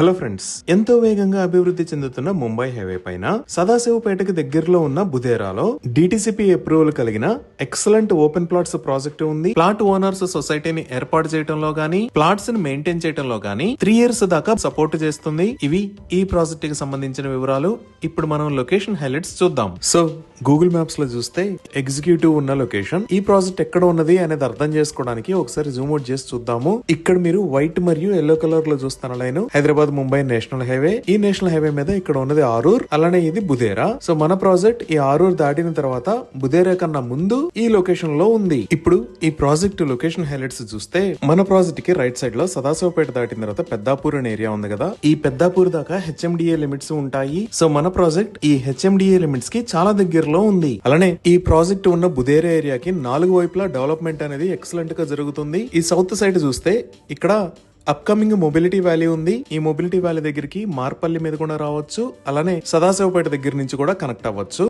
Hello friends, ఎంతో వేగంగా అభివృద్ధి చెందుతున్న ముంబై హైవే పైన సదాశివపేటకి దగ్గరలో ఉన్న బుదేరాలో డిటిసిపి అప్రూవల్ కలిగిన ఎక్సలెంట్ ఓపెన్ ప్లాట్స్ ప్రాజెక్ట్ ఉంది. ప్లాట్ ఓనర్స్ సొసైటీని ఏర్పాటు చేయడంలో గానీ, ప్లాట్స్ ని మెయింటైన్ చేయడంలో గానీ 3 years దాకా సపోర్ట్ చేస్తుంది. ఇవి ఈ ప్రాజెక్ట్ కి సంబంధించిన వివరాలు. ఇప్పుడు మనం లొకేషన్ హైలైట్స్ చూద్దాం. సో గూగుల్ మ్యాప్స్ లో చూస్తే ఎగ్జిక్యూటివ్ ఉన్న లొకేషన్, ఈ ప్రాజెక్ట్ ఎక్కడ ఉన్నది అనేది అర్థం చేసుకోవడానికి ఒకసారి జూమ్ అవుట్ చేసి చూద్దాము. ఇక్కడ మీరు వైట్ మరియు ఎల్లో కలర్ లో చూస్తున్న line Hyderabad Mumbai national highway. ఈ నేషనల్ హైవే మీద ఇక్కడ ఉన్నది ఆరూర్, అలానే ఇది బుదేరా. సో మన ప్రాజెక్ట్ ఈ ఆరూర్ దాటిన తర్వాత బుదేరా కన్నా ముందు ఈ లొకేషన్ లో ఉంది. ఇప్పుడు ఈ ప్రాజెక్ట్ లొకేషన్ హైలైట్స్ చూస్తే మన ప్రాజెక్ట్ కి రైట్ సైడ్ లో సదాశివపేట దాటిన తర్వాత పెద్దాపూర్ అనే ఏరియా ఉంది కదా. ఈ పెద్దాపూర్ దాకా హెచ్ఎండిఏ లిమిట్స్ ఉంటాయి. సో మన ప్రాజెక్ట్ ఈ హెచ్ఎండిఏ లిమిట్స్ కి చాలా దగ్గరలో ఉంది. అలానే ఈ ప్రాజెక్ట్ ఉన్న బుదేరా ఏరియాకి 4 వైపులా డెవలప్మెంట్ అనేది ఎక్సలెంట్ గా జరుగుతుంది. ఈ సౌత్ సైడ్ చూస్తే ఇక్కడ అప్కమింగ్ మొబిలిటీ వ్యాలీ ఉంది. ఈ మొబిలిటీ వ్యాలీ దగ్గరికి మార్పల్లి మీద కూడా రావచ్చు, అలానే సదాశివపేట దగ్గర నుంచి కూడా కనెక్ట్ అవ్వచ్చు.